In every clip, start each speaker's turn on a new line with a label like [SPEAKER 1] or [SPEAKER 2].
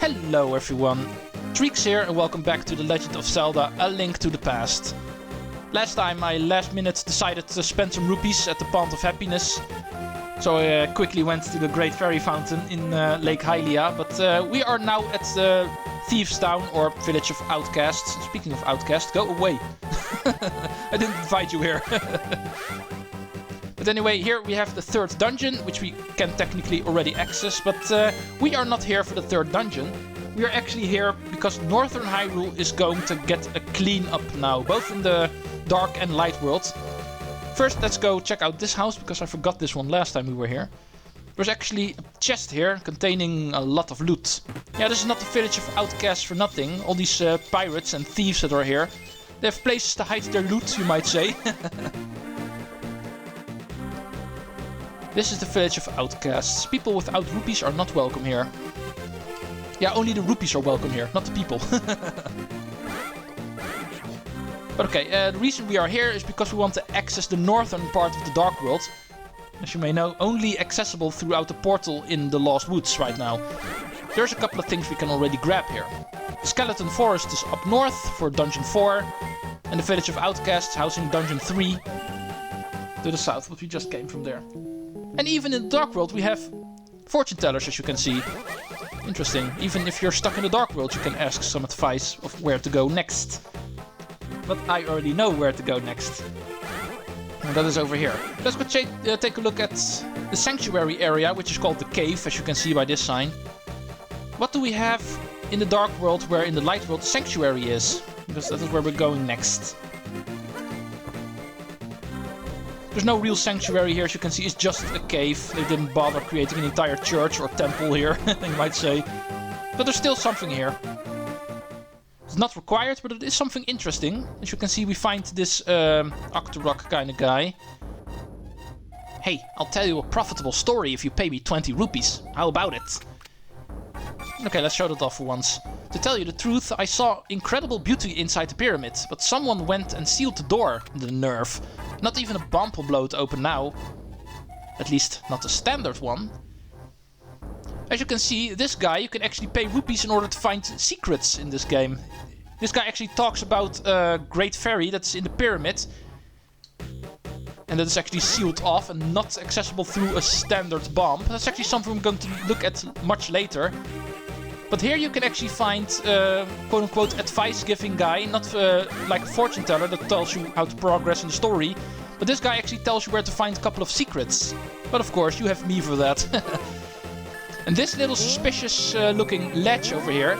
[SPEAKER 1] Hello everyone, Treecks here and welcome back to The Legend of Zelda: A Link to the Past. Last time I last minute decided to spend some rupees at the Pond of Happiness, so I quickly went to the Great Fairy Fountain in Lake Hylia, but we are now at the Thieves Town, or Village of Outcasts. Speaking of Outcasts, go away! I didn't invite you here. But anyway, here we have the third dungeon, which we can technically already access, but we are not here for the third dungeon. We are actually here because Northern Hyrule is going to get a clean up now, both in the dark and light world. First, let's go check out this house, because I forgot this one last time we were here. There's actually a chest here containing a lot of loot. Yeah, this is not the Village of Outcasts for nothing. All these pirates and thieves that are here, they have places to hide their loot, you might say. This is the Village of Outcasts. People without rupees are not welcome here. Yeah, only the rupees are welcome here, not the people. But okay, the reason we are here is because we want to access the northern part of the Dark World. As you may know, only accessible throughout the portal in the Lost Woods right now. There's a couple of things we can already grab here. The Skeleton Forest is up north for Dungeon 4. And the Village of Outcasts housing Dungeon 3 to the south, but we just came from there. And even in the Dark World we have fortune tellers, as you can see. Interesting. Even if you're stuck in the Dark World, you can ask some advice of where to go next. But I already know where to go next. And that is over here. Let's go take a look at the sanctuary area, which is called the cave, as you can see by this sign. What do we have in the Dark World where in the Light World the sanctuary is? Because that is where we're going next. There's no real sanctuary here, as you can see, it's just a cave. They didn't bother creating an entire church or temple here, you might say. But there's still something here. It's not required, but it is something interesting. As you can see, we find this Octorok kind of guy. Hey, I'll tell you a profitable story if you pay me 20 rupees. How about it? Okay, let's show that off for once. To tell you the truth, I saw incredible beauty inside the pyramid, but someone went and sealed the door. The nerve. Not even a bomb will blow it open now. At least, not a standard one. As you can see, this guy, you can actually pay rupees in order to find secrets in this game. This guy actually talks about a Great Fairy that's in the pyramid. And that is actually sealed off and not accessible through a standard bomb. That's actually something we're going to look at much later. But here you can actually find quote-unquote advice-giving guy, not like a fortune teller that tells you how to progress in the story. But this guy actually tells you where to find a couple of secrets. But of course, you have me for that. And this little suspicious looking ledge over here,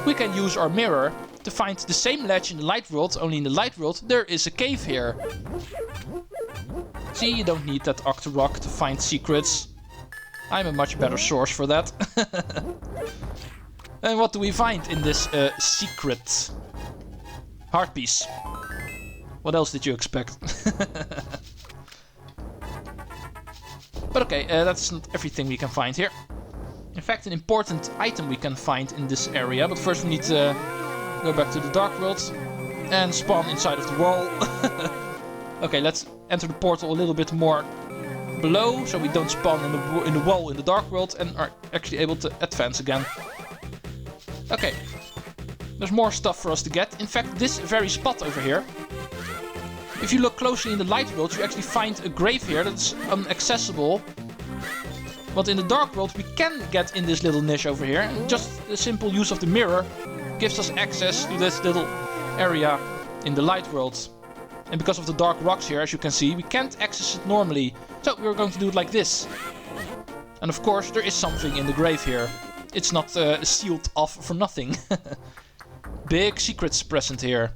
[SPEAKER 1] we can use our mirror to find the same ledge in the Light World, only in the Light World there is a cave here. See, you don't need that Octorok to find secrets. I'm a much better source for that. And what do we find in this secret? Heart piece. What else did you expect? But okay, that's not everything we can find here. In fact, an important item we can find in this area. But first we need to go back to the Dark World and spawn inside of the wall. Okay, let's enter the portal a little bit more below, so we don't spawn in the wall in the Dark World and are actually able to advance again. Okay, there's more stuff for us to get. In fact, this very spot over here, if you look closely in the Light World, you actually find a grave here that's inaccessible. But in the Dark World, we can get in this little niche over here. And just the simple use of the mirror gives us access to this little area in the Light World. And because of the dark rocks here, as you can see, we can't access it normally. So we're going to do it like this. And of course, there is something in the grave here. It's not sealed off for nothing. Big secrets present here.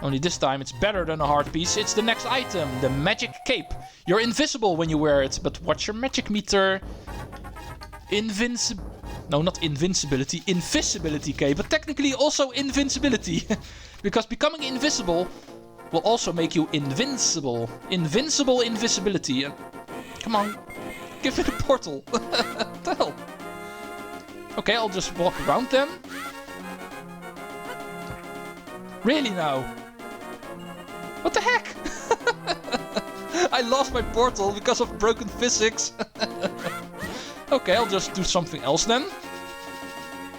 [SPEAKER 1] Only this time it's better than a heart piece. It's the next item, the magic cape. You're invisible when you wear it, but what's your magic meter? No, not invincibility. Invisibility cape, but technically also invincibility. Because becoming invisible will also make you invincible. Invincible invisibility. Come on, give me the portal. What the hell? Okay, I'll just walk around then. Really now? What the heck? I lost my portal because of broken physics. Okay, I'll just do something else then.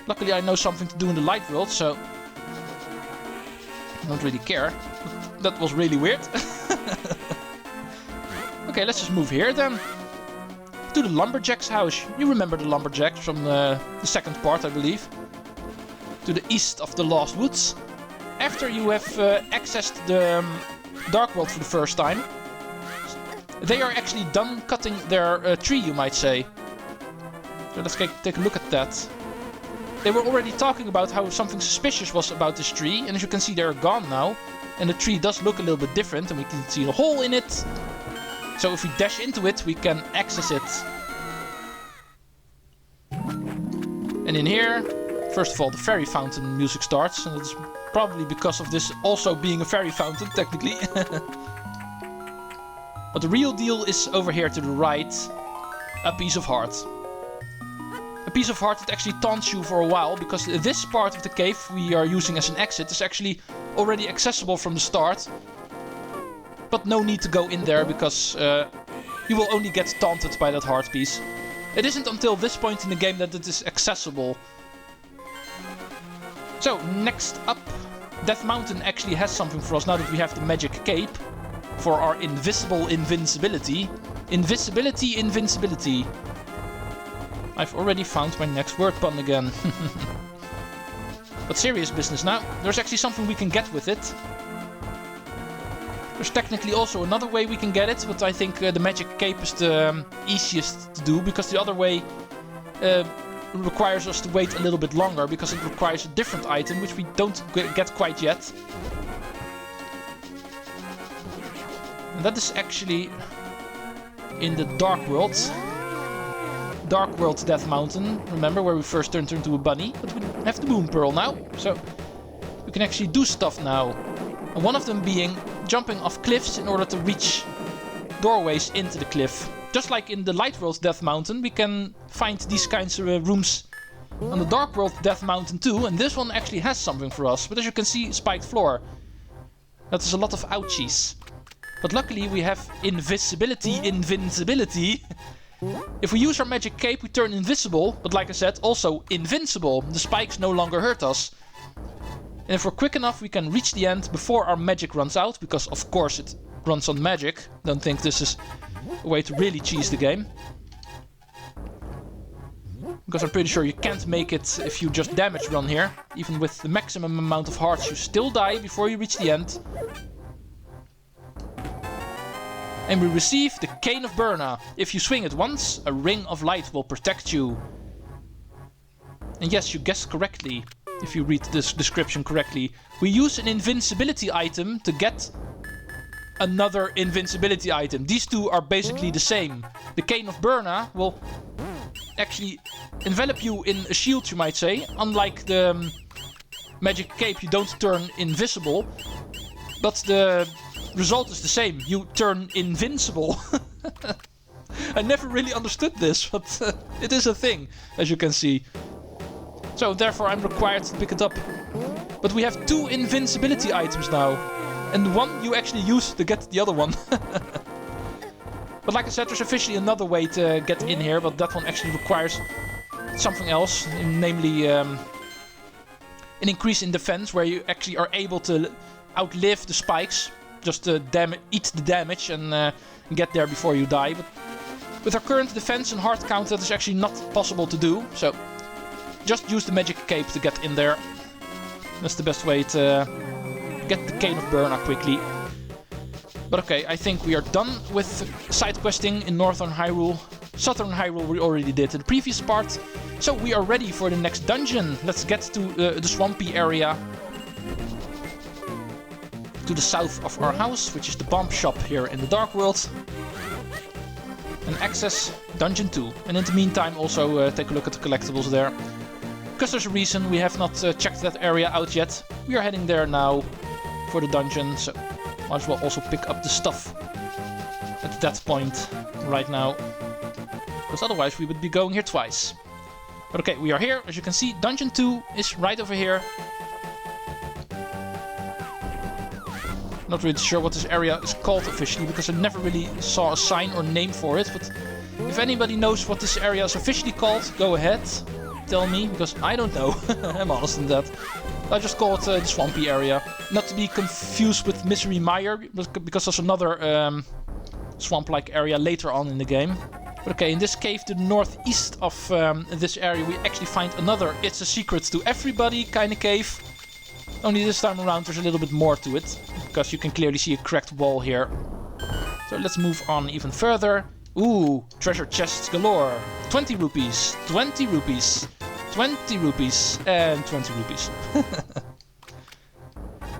[SPEAKER 1] Luckily I know something to do in the light world, so I don't really care. That was really weird. Okay, let's just move here then. To the Lumberjack's house. You remember the Lumberjacks from the second part, I believe. To the east of the Lost Woods. After you have accessed the Dark World for the first time, they are actually done cutting their tree, you might say. So let's take a look at that. They were already talking about how something suspicious was about this tree, and as you can see they're gone now. And the tree does look a little bit different, and we can see a hole in it. So if we dash into it, we can access it. And in here, first of all, the fairy fountain music starts, and it's probably because of this also being a fairy fountain, technically. But the real deal is over here to the right, a piece of heart. A piece of heart that actually taunts you for a while, because this part of the cave we are using as an exit is actually already accessible from the start. But no need to go in there, because you will only get taunted by that heart piece. It isn't until this point in the game that it is accessible. So, next up, Death Mountain actually has something for us now that we have the magic cape for our invisible invincibility. Invisibility, invincibility. I've already found my next word pun again. But serious business now. There's actually something we can get with it. There's technically also another way we can get it, but I think the magic cape is the easiest to do, because the other way requires us to wait a little bit longer, because it requires a different item, which we don't get quite yet. And that is actually in the Dark World. Dark World Death Mountain, remember, where we first turned into a bunny, but we have the Moon Pearl now, so we can actually do stuff now. And one of them being jumping off cliffs in order to reach doorways into the cliff. Just like in the Light World Death Mountain, we can find these kinds of rooms on the Dark World Death Mountain too, and this one actually has something for us. But as you can see, spiked floor. That is a lot of ouchies. But luckily we have Invisibility, Invincibility. If we use our magic cape, we turn invisible, but like I said, also invincible. The spikes no longer hurt us. And if we're quick enough, we can reach the end before our magic runs out, because of course it runs on magic. Don't think this is a way to really cheese the game. Because I'm pretty sure you can't make it if you just damage run here. Even with the maximum amount of hearts, you still die before you reach the end. And we receive the Cane of Byrna. If you swing it once, a ring of light will protect you. And yes, you guessed correctly. If you read this description correctly, we use an invincibility item to get another invincibility item. These two are basically the same. The Cane of Byrna will actually envelop you in a shield, you might say. Unlike the magic cape, you don't turn invisible, but the result is the same. You turn invincible. I never really understood this, but it is a thing, as you can see. So therefore I'm required to pick it up. But we have two invincibility items now. And one you actually use to get the other one. But like I said, there's officially another way to get in here, but that one actually requires something else. Namely an increase in defense, where you actually are able to outlive the spikes. Just to eat the damage and get there before you die. But with our current defense and heart count, that is actually not possible to do. So just use the magic cape to get in there. That's the best way to get the Cane of Byrna quickly. But okay, I think we are done with side questing in Northern Hyrule. Southern Hyrule we already did in the previous part. So we are ready for the next dungeon. Let's get to the swampy area to the south of our house, which is the bomb shop here in the Dark World. And access Dungeon 2. And in the meantime also take a look at the collectibles there. Because there's a reason we have not checked that area out yet. We are heading there now for the dungeon, so might as well also pick up the stuff at that point right now. Because otherwise we would be going here twice. But okay, we are here. As you can see, Dungeon 2 is right over here. Not really sure what this area is called officially, because I never really saw a sign or name for it. But if anybody knows what this area is officially called, go ahead. tell me, because I don't know. I'm honest in that. I just call it the swampy area. Not to be confused with Misery Mire, because there's another swamp-like area later on in the game. But okay, in this cave to the northeast of this area, we actually find another It's a Secret to Everybody kind of cave. Only this time around there's a little bit more to it, because you can clearly see a cracked wall here. So let's move on even further. Ooh, treasure chests galore. 20 rupees, 20 rupees, 20 rupees, and 20 rupees.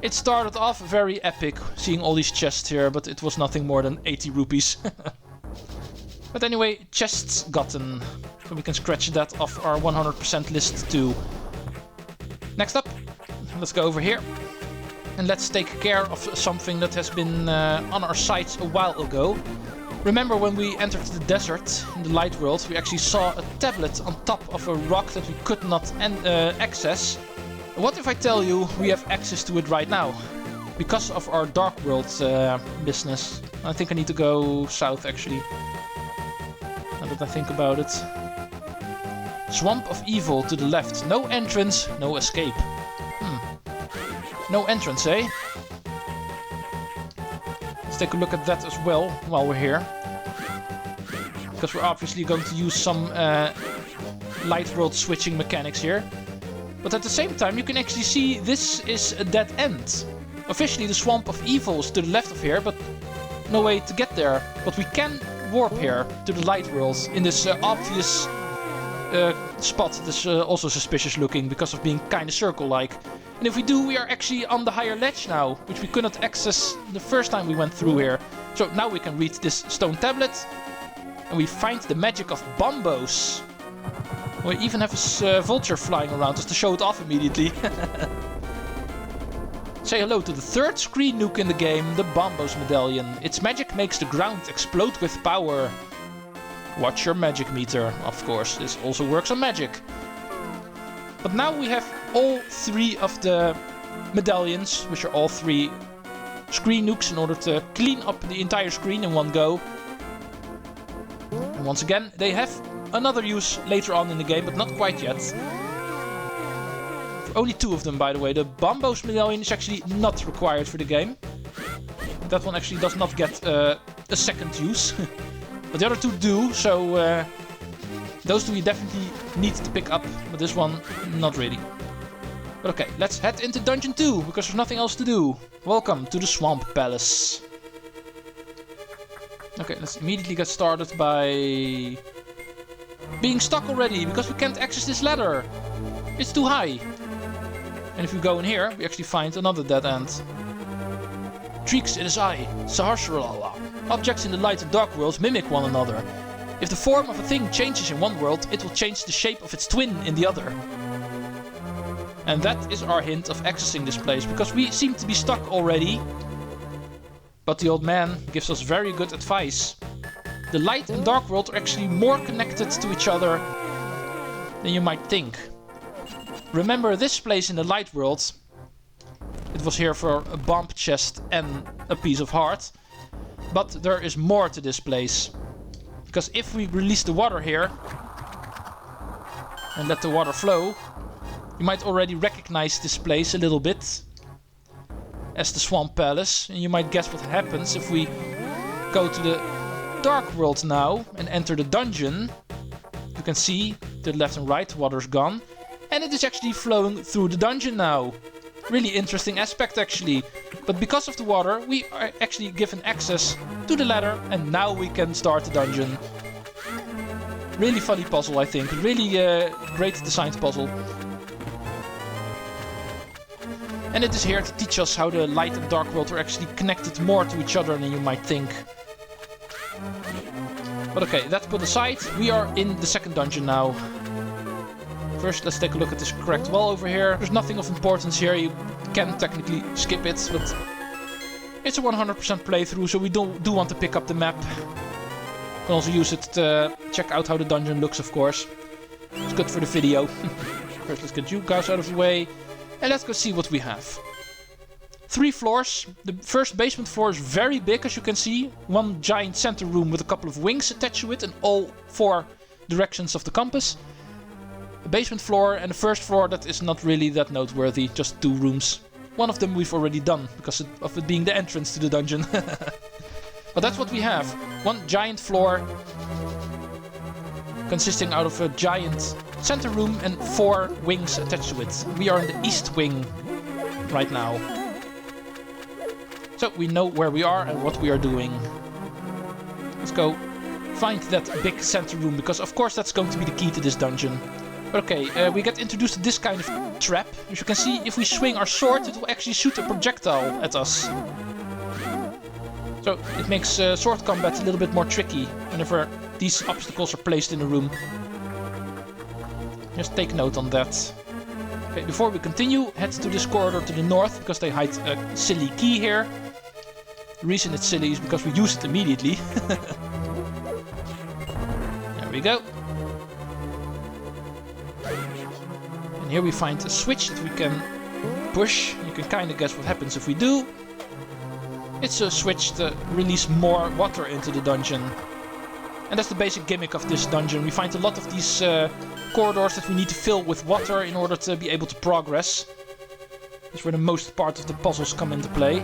[SPEAKER 1] It started off very epic, seeing all these chests here, but it was nothing more than 80 rupees. But anyway, chests gotten. So we can scratch that off our 100% list too. Next up, let's go over here. And let's take care of something that has been on our sites a while ago. Remember when we entered the desert in the light world, we actually saw a tablet on top of a rock that we could not access. What if I tell you we have access to it right now? Because of our dark world business. I think I need to go south actually. Now that I think about it. Swamp of Evil to the left. No entrance, no escape. No entrance, eh? Let's take a look at that as well while we're here. Because we're obviously going to use some light world switching mechanics here. But at the same time you can actually see this is a dead end. Officially the Swamp of Evil is to the left of here, but no way to get there. But we can warp here to the light world in this obvious spot that's also suspicious looking because of being kind of circle-like. And if we do, we are actually on the higher ledge now, which we could not access the first time we went through here. So now we can read this stone tablet, and we find the magic of Bombos. We even have a vulture flying around us to show it off immediately. Say hello to the third screen nuke in the game, the Bombos Medallion. Its magic makes the ground explode with power. Watch your magic meter, of course, this also works on magic. But now we have all three of the medallions, which are all three screen nukes in order to clean up the entire screen in one go. And once again, they have another use later on in the game, but not quite yet. Only two of them, by the way. The Bombos Medallion is actually not required for the game. That one actually does not get a second use. But the other two do, so those two you definitely need to pick up, but this one, not really. But okay, let's head into Dungeon 2, because there's nothing else to do. Welcome to the Swamp Palace. Okay, let's immediately get started by being stuck already, because we can't access this ladder. It's too high. And if we go in here, we actually find another dead end. Treecks in his eye, Saharsharala. Objects in the light and dark worlds mimic one another. If the form of a thing changes in one world, it will change the shape of its twin in the other. And that is our hint of accessing this place, because we seem to be stuck already. But the old man gives us very good advice. The light and dark world are actually more connected to each other than you might think. Remember this place in the light world? It was here for a bomb chest and a piece of heart. But there is more to this place. Because if we release the water here and let the water flow, you might already recognize this place a little bit as the Swamp Palace. And you might guess what happens if we go to the dark world now and enter the dungeon. You can see to the left and right, water's gone. And it is actually flowing through the dungeon now. Really interesting aspect actually. But because of the water, we are actually given access to the ladder, and now we can start the dungeon. Really funny puzzle, I think. Really great designed puzzle. And it is here to teach us how the light and dark world are actually connected more to each other than you might think. But okay, that put aside, we are in the second dungeon now. First, let's take a look at this cracked wall over here. There's nothing of importance here. You can technically skip it, but it's a 100% playthrough, so we do want to pick up the map. You can also use it to check out how the dungeon looks, of course. It's good for the video. First, let's get you guys out of the way, and let's go see what we have. 3 floors. The first basement floor is very big, as you can see. One giant center room with a couple of wings attached to it in all 4 directions of the compass. a basement floor and a first floor that is not really that noteworthy, just 2 rooms. One of them we've already done, because of it being the entrance to the dungeon. But that's what we have. 1 giant floor, consisting out of a giant center room and 4 wings attached to it. We are in the east wing right now. So we know where we are and what we are doing. Let's go find that big center room, because of course that's going to be the key to this dungeon. Okay, we get introduced to this kind of trap. As you can see, if we swing our sword, it will actually shoot a projectile at us. So it makes sword combat a little bit more tricky whenever these obstacles are placed in a room. Just take note on that. Okay, before we continue, head to this corridor to the north, because they hide a silly key here. The reason it's silly is because we use it immediately. There we go. And here we find a switch that we can push. You can kind of guess what happens if we do. It's a switch to release more water into the dungeon. And that's the basic gimmick of this dungeon. We find a lot of these corridors that we need to fill with water in order to be able to progress. That's where the most part of the puzzles come into play.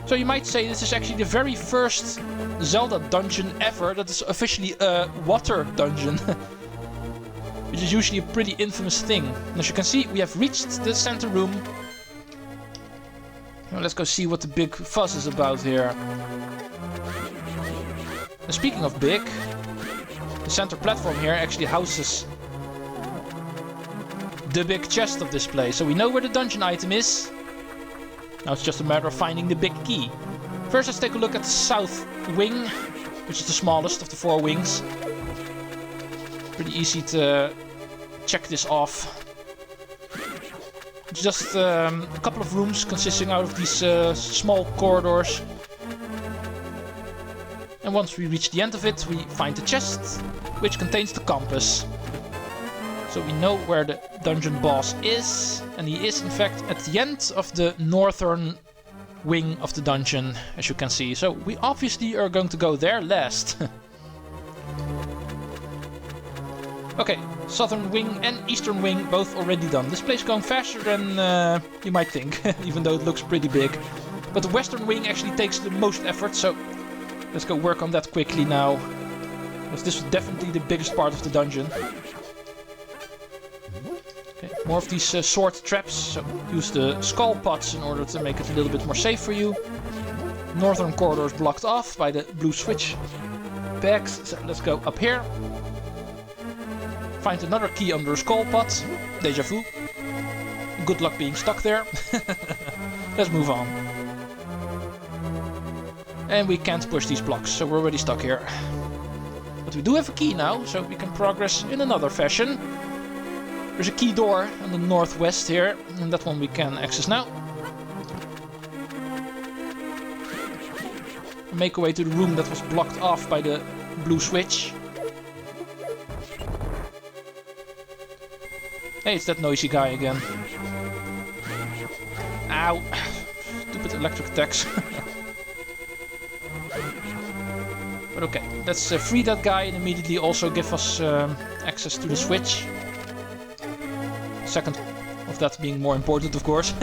[SPEAKER 1] So you might say this is actually the very first Zelda dungeon ever that is officially a water dungeon. Which is usually a pretty infamous thing. And as you can see, we have reached the center room. Now let's go see what the big fuss is about here. And speaking of big, the center platform here actually houses the big chest of this place. So we know where the dungeon item is. Now it's just a matter of finding the big key. First, let's take a look at the south wing, which is the smallest of the 4 wings. Pretty easy to check this off. It's just a couple of rooms consisting out of these small corridors. And once we reach the end of it, we find the chest, which contains the compass. So we know where the dungeon boss is, and he is in fact at the end of the northern wing of the dungeon, as you can see. So we obviously are going to go there last. Okay, southern wing and eastern wing both already done. This place is going faster than you might think, even though it looks pretty big. But the western wing actually takes the most effort, so let's go work on that quickly now. Because this is definitely the biggest part of the dungeon. Okay, more of these sword traps, so use the skull pots in order to make it a little bit more safe for you. Northern corridor is blocked off by the blue switch bags, so let's go up here. Find another key under a skull pot. Deja vu. Good luck being stuck there. Let's move on. And we can't push these blocks, so we're already stuck here. But we do have a key now, so we can progress in another fashion. There's a key door on the northwest here, and that one we can access now. Make our way to the room that was blocked off by the blue switch. Hey, it's that noisy guy again. Ow! Stupid electric attacks. But okay, let's free that guy and immediately also give us access to the switch. Second of that being more important, of course.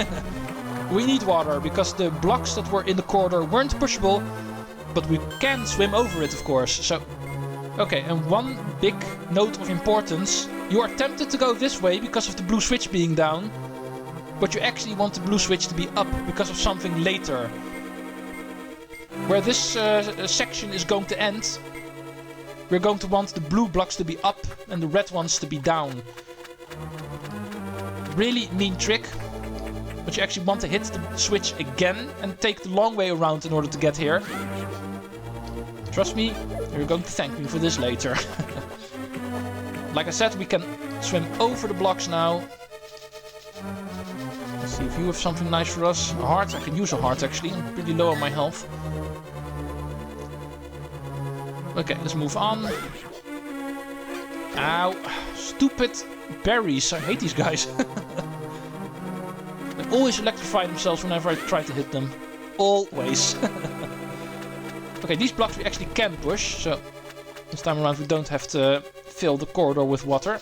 [SPEAKER 1] We need water, because the blocks that were in the corridor weren't pushable, but we can swim over it, of course. So, okay, and one big note of importance. You are tempted to go this way because of the blue switch being down, but you actually want the blue switch to be up because of something later. Where this section is going to end, we're going to want the blue blocks to be up and the red ones to be down. Really mean trick, but you actually want to hit the switch again and take the long way around in order to get here. Trust me, you're going to thank me for this later. Like I said, we can swim over the blocks now. Let's see if you have something nice for us. A heart, I can use a heart actually. I'm pretty low on my health. Okay, let's move on. Ow, stupid berries. I hate these guys. They always electrify themselves whenever I try to hit them. Always. Okay, these blocks we actually can push, so this time around we don't have to fill the corridor with water.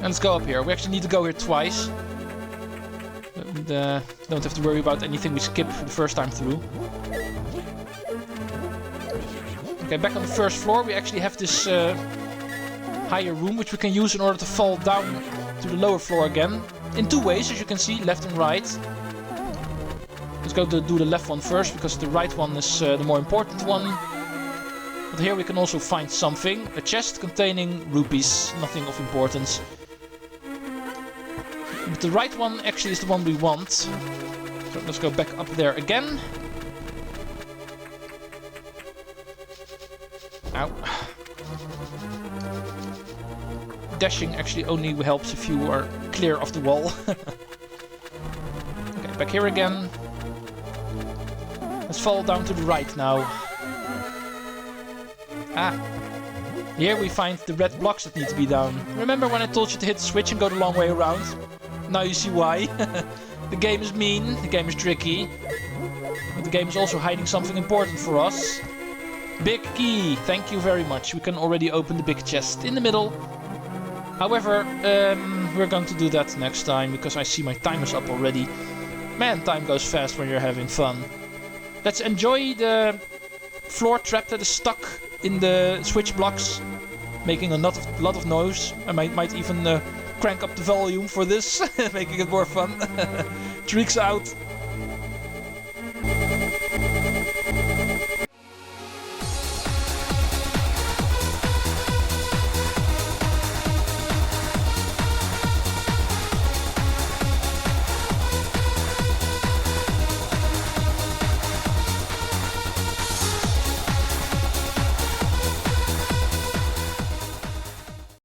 [SPEAKER 1] And let's go up here. We actually need to go here twice. And, don't have to worry about anything we skip the first time through. Okay, back on the first floor we actually have this higher room which we can use in order to fall down to the lower floor again. In two ways, as you can see, left and right. Let's go to do the left one first, because the right one is the more important one. But here we can also find something. A chest containing rupees, nothing of importance. But the right one actually is the one we want. So let's go back up there again. Ow. Dashing actually only helps if you are clear of the wall. Okay, back here again. Let's fall down to the right now. Ah. Here we find the red blocks that need to be down. Remember when I told you to hit the switch and go the long way around? Now you see why. The game is mean, the game is tricky. But the game is also hiding something important for us. Big key, thank you very much. We can already open the big chest in the middle. However, we're going to do that next time, because I see my time is up already. Man, time goes fast when you're having fun. Let's enjoy the floor trap that is stuck in the switch blocks, making a lot of noise. I might even crank up the volume for this, making it more fun. Treecks out.